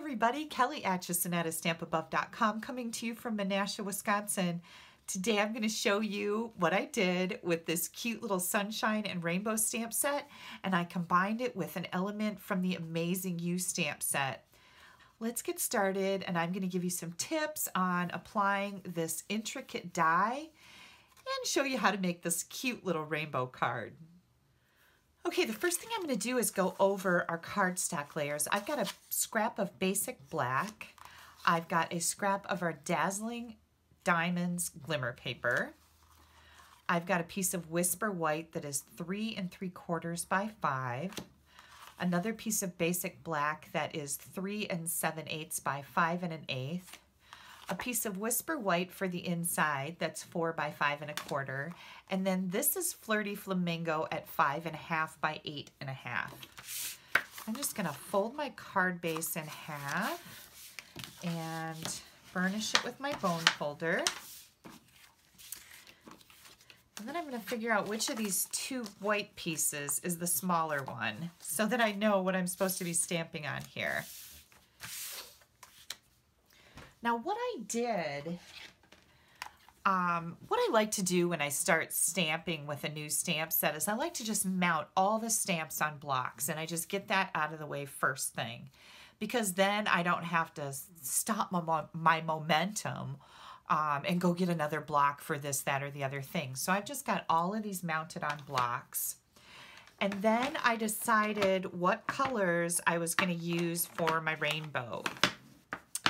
everybody, Kelly Acheson at stampabove.com coming to you from Menasha, Wisconsin. Today I'm going to show you what I did with this cute little sunshine and rainbow stamp set, and I combined it with an element from the Amazing You stamp set. Let's get started, and I'm going to give you some tips on applying this intricate die and show you how to make this cute little rainbow card. Okay, the first thing I'm going to do is go over our cardstock layers. I've got a scrap of basic black. I've got a scrap of our Dazzling Diamonds glimmer paper. I've got a piece of Whisper White that is 3 3/4 by 5. Another piece of basic black that is 3 7/8 by 5 1/8. A piece of Whisper White for the inside that's 4 by 5 1/4, and then this is Flirty Flamingo at 5 1/2 by 8 1/2. I'm just going to fold my card base in half and burnish it with my bone folder. And then I'm going to figure out which of these two white pieces is the smaller one so that I know what I'm supposed to be stamping on here. Now what I did, what I like to do when I start stamping with a new stamp set is I like to just mount all the stamps on blocks, and I just get that out of the way first thing, because then I don't have to stop my momentum and go get another block for this, that, or the other thing. So I've just got all of these mounted on blocks. And then I decided what colors I was going to use for my rainbow.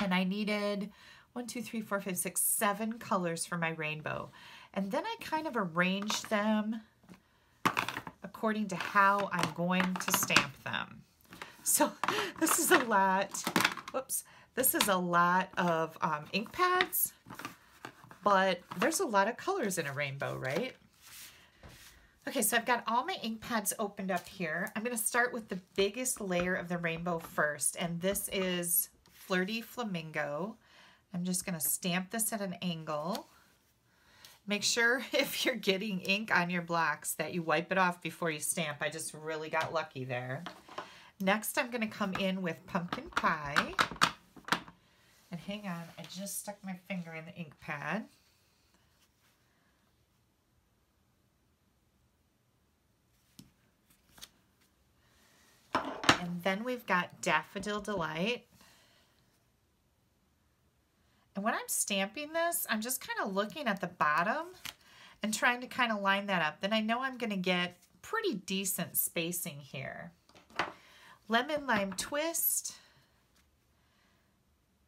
And I needed 7 colors for my rainbow. And then I kind of arranged them according to how I'm going to stamp them. So this is a lot, this is a lot of ink pads, but there's a lot of colors in a rainbow, right? Okay, so I've got all my ink pads opened up here. I'm going to start with the biggest layer of the rainbow first, and this is Flirty Flamingo. I'm just going to stamp this at an angle. Make sure if you're getting ink on your blocks that you wipe it off before you stamp. I just really got lucky there. Next, I'm going to come in with Pumpkin Pie. And hang on, I just stuck my finger in the ink pad. And then we've got Daffodil Delight. And when I'm stamping this, I'm just kind of looking at the bottom and trying to kind of line that up. Then I know I'm going to get pretty decent spacing here. Lemon Lime Twist.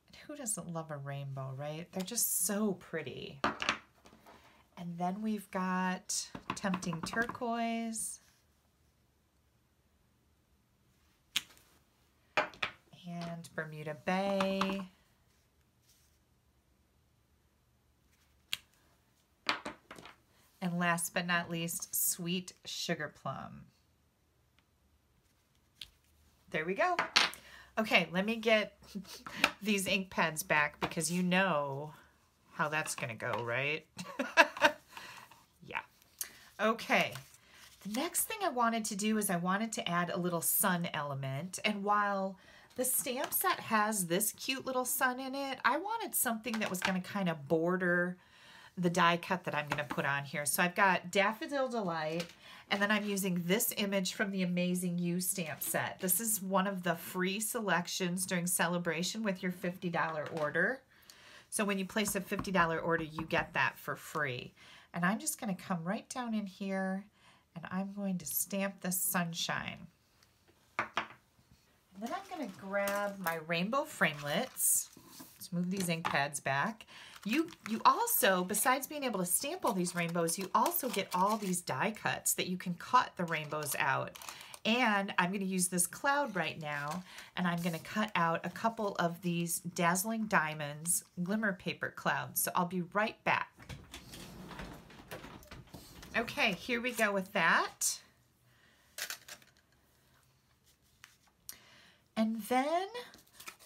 And who doesn't love a rainbow, right? They're just so pretty. And then we've got Tempting Turquoise. And Bermuda Bay. And last but not least, Sweet Sugar Plum. There we go. Okay, let me get these ink pads back because you know how that's going to go, right? Yeah. Okay. The next thing I wanted to do is I wanted to add a little sun element. And while the stamp set has this cute little sun in it, I wanted something that was going to kind of border the die cut that I'm going to put on here. So I've got Daffodil Delight, and then I'm using this image from the Amazing You stamp set. This is one of the free selections during celebration with your $50 order. So when you place a $50 order, you get that for free. And I'm just going to come right down in here, and I'm going to stamp this sunshine. And then I'm going to grab my rainbow framelits. Let's move these ink pads back. You also, besides being able to stamp all these rainbows, you also get all these die cuts that you can cut the rainbows out. And I'm going to use this cloud right now, and I'm going to cut out a couple of these Dazzling Diamonds glimmer paper clouds. So I'll be right back. Okay, here we go with that. And then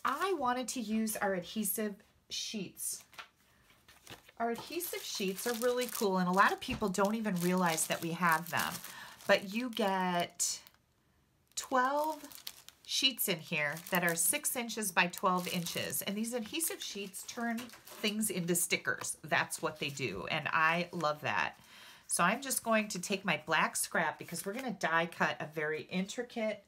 I wanted to use our adhesive sheets. Our adhesive sheets are really cool, and a lot of people don't even realize that we have them. But you get 12 sheets in here that are 6 inches by 12 inches. And these adhesive sheets turn things into stickers. That's what they do. And I love that. So I'm just going to take my black scrap because we're going to die cut a very intricate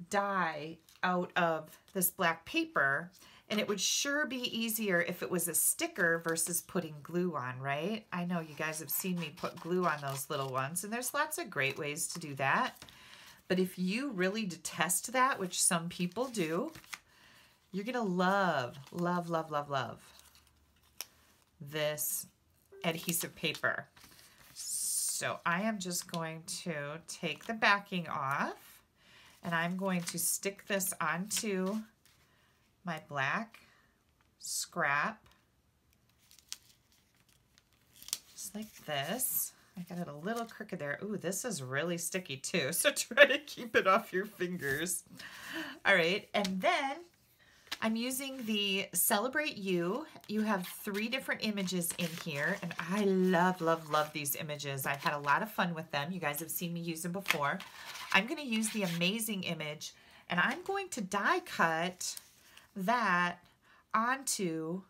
die out of this black paper. And it would sure be easier if it was a sticker versus putting glue on, right? I know you guys have seen me put glue on those little ones, and there's lots of great ways to do that. But if you really detest that, which some people do, you're gonna love, love, love, love, love this adhesive paper. So I am just going to take the backing off, and I'm going to stick this onto my black scrap, just like this. I got it a little crooked there. Ooh, this is really sticky too, so try to keep it off your fingers. All right, and then I'm using the Celebrate You. You have 3 different images in here, and I love, love, love these images. I've had a lot of fun with them. You guys have seen me use them before. I'm gonna use the Amazing image, and I'm going to die cut that onto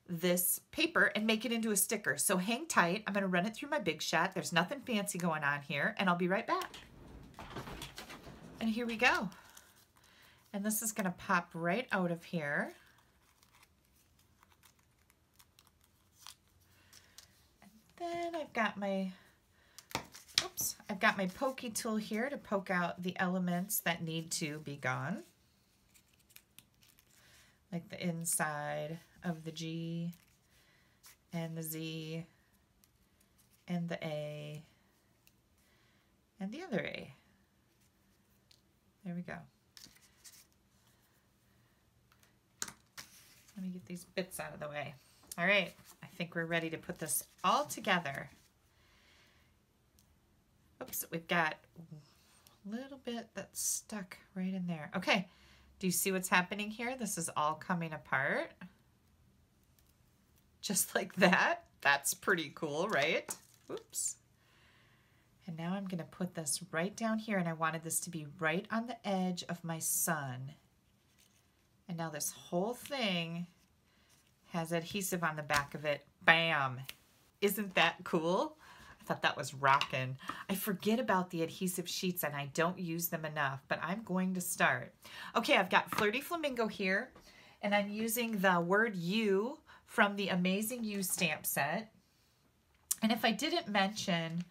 this paper and make it into a sticker. So hang tight. I'm going to run it through my Big Shot. There's nothing fancy going on here, and I'll be right back. And here we go. And this is going to pop right out of here. And then I've got my pokey tool here to poke out the elements that need to be gone, like the inside of the G and the Z and the A and the other A. There we go. Let me get these bits out of the way. All right, I think we're ready to put this all together. Oops, we've got a little bit that's stuck right in there. Okay, do you see what's happening here? This is all coming apart. Just like that. That's pretty cool, right? Oops. And now I'm gonna put this right down here, and I wanted this to be right on the edge of my sun. And now this whole thing has adhesive on the back of it. Bam! Isn't that cool? I thought that was rockin'. I forget about the adhesive sheets and I don't use them enough, but I'm going to start. Okay, I've got Flirty Flamingo here, and I'm using the word You from the Amazing You stamp set. And if I didn't mention,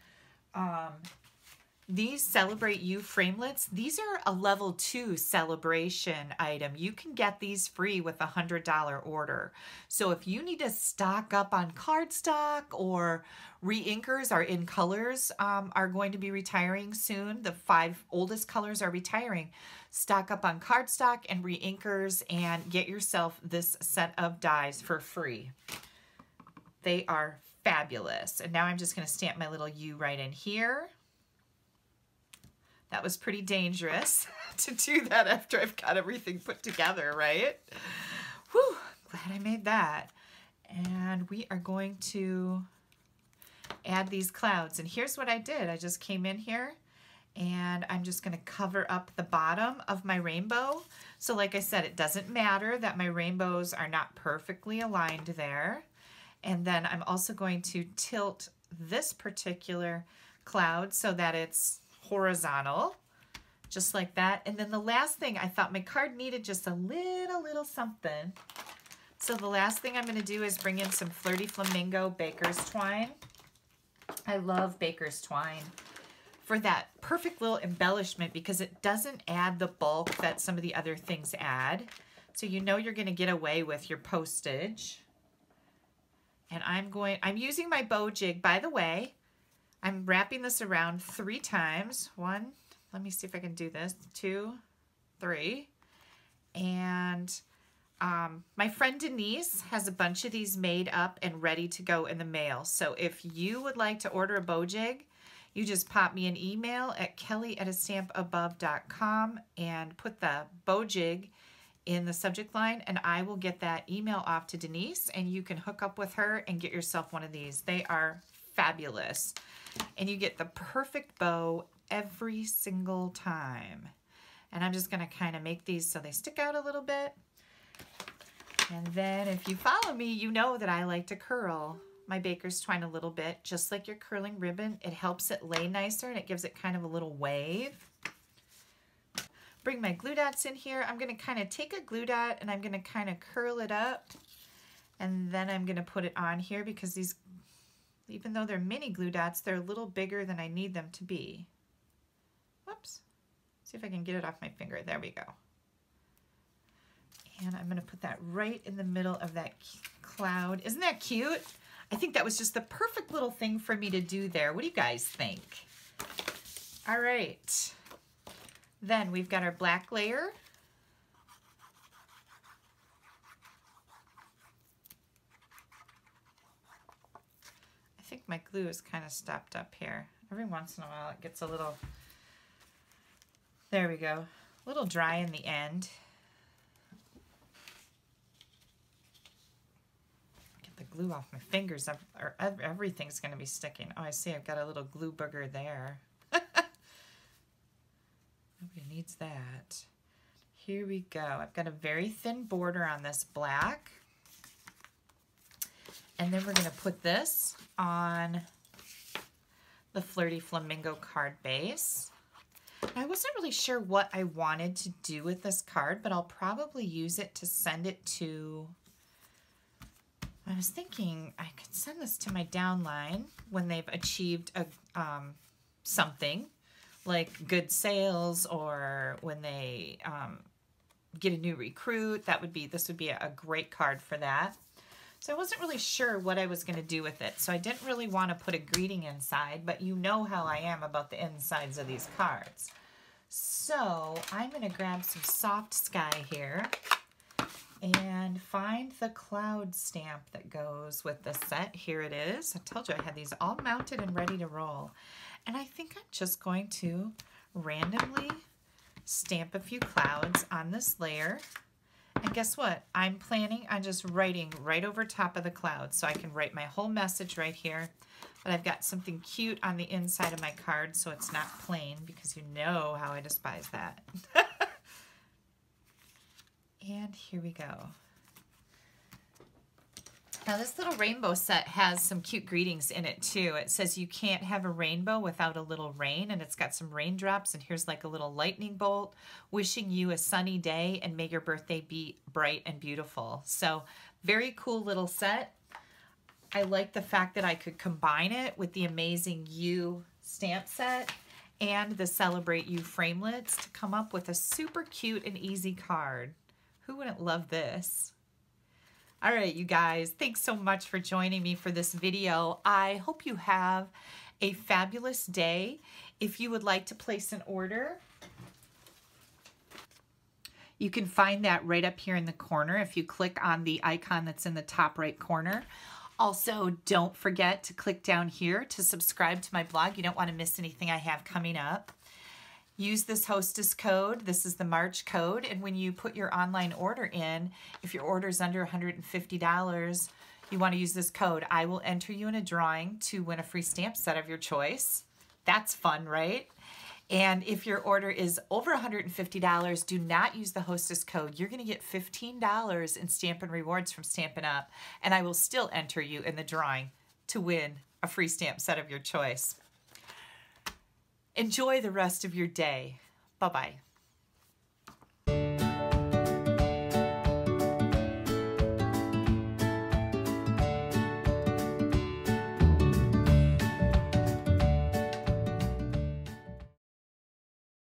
these Celebrate You framelits, these are a level 2 celebration item. You can get these free with a $100 order. So if you need to stock up on cardstock, or re-inkers, our in colors are going to be retiring soon. The 5 oldest colors are retiring. Stock up on cardstock and re-inkers and get yourself this set of dies for free. They are fabulous. And now I'm just going to stamp my little U right in here. That was pretty dangerous to do that after I've got everything put together, right? Whew, glad I made that. And we are going to add these clouds. And here's what I did. I just came in here and I'm just going to cover up the bottom of my rainbow. So like I said, it doesn't matter that my rainbows are not perfectly aligned there. And then I'm also going to tilt this particular cloud so that it's horizontal, just like that. And then the last thing, I thought my card needed just a little something. So the last thing I'm going to do is bring in some Flirty Flamingo Baker's Twine. I love Baker's Twine for that perfect little embellishment because it doesn't add the bulk that some of the other things add. So you know you're going to get away with your postage. And I'm using my bow jig, by the way. I'm wrapping this around 3 times. 1, let me see if I can do this. 2, 3. And my friend Denise has a bunch of these made up and ready to go in the mail. So if you would like to order a bow jig, you just pop me an email at kelly@astampabove.com and put the bow jig in the subject line, and I will get that email off to Denise, and you can hook up with her and get yourself one of these. They are fabulous. And you get the perfect bow every single time. And I'm just going to kind of make these so they stick out a little bit. And then if you follow me, you know that I like to curl my baker's twine a little bit, just like your curling ribbon. It helps it lay nicer and it gives it kind of a little wave. Bring my glue dots in here. I'm going to kind of take a glue dot and I'm going to kind of curl it up. And then I'm going to put it on here because these, even though they're mini glue dots, they're a little bigger than I need them to be. Whoops. See if I can get it off my finger. There we go. And I'm going to put that right in the middle of that cloud. Isn't that cute? I think that was just the perfect little thing for me to do there. What do you guys think? All right. Then we've got our black layer. I think my glue is kind of stopped up here. Every once in a while it gets a little, there we go, a little dry in the end. Get the glue off my fingers, or everything's going to be sticking. Oh, I see I've got a little glue booger there. Nobody needs that. Here we go. I've got a very thin border on this black. And then we're going to put this on the Flirty Flamingo card base. I wasn't really sure what I wanted to do with this card, but I'll probably use it to send it to, I was thinking I could send this to my downline when they've achieved a, something like good sales, or when they get a new recruit. This would be a great card for that. So I wasn't really sure what I was going to do with it. So I didn't really want to put a greeting inside, but you know how I am about the insides of these cards. So I'm going to grab some soft sky here and find the cloud stamp that goes with the set. Here it is. I told you I had these all mounted and ready to roll. And I think I'm just going to randomly stamp a few clouds on this layer. And guess what? I'm planning on just writing right over top of the cloud, so I can write my whole message right here. But I've got something cute on the inside of my card so it's not plain, because you know how I despise that. And here we go. Now this little rainbow set has some cute greetings in it too. It says you can't have a rainbow without a little rain, and it's got some raindrops, and here's like a little lightning bolt wishing you a sunny day and may your birthday be bright and beautiful. So very cool little set. I like the fact that I could combine it with the Amazing You stamp set and the Celebrate You framelits to come up with a super cute and easy card. Who wouldn't love this? All right, you guys, thanks so much for joining me for this video. I hope you have a fabulous day. If you would like to place an order, you can find that right up here in the corner if you click on the icon that's in the top right corner. Also, don't forget to click down here to subscribe to my blog. You don't want to miss anything I have coming up. Use this hostess code. This is the March code. And when you put your online order in, if your order is under $150, you want to use this code. I will enter you in a drawing to win a free stamp set of your choice. That's fun, right? And if your order is over $150, do not use the hostess code. You're going to get $15 in Stampin' Rewards from Stampin' Up, and I will still enter you in the drawing to win a free stamp set of your choice. Enjoy the rest of your day. Bye-bye.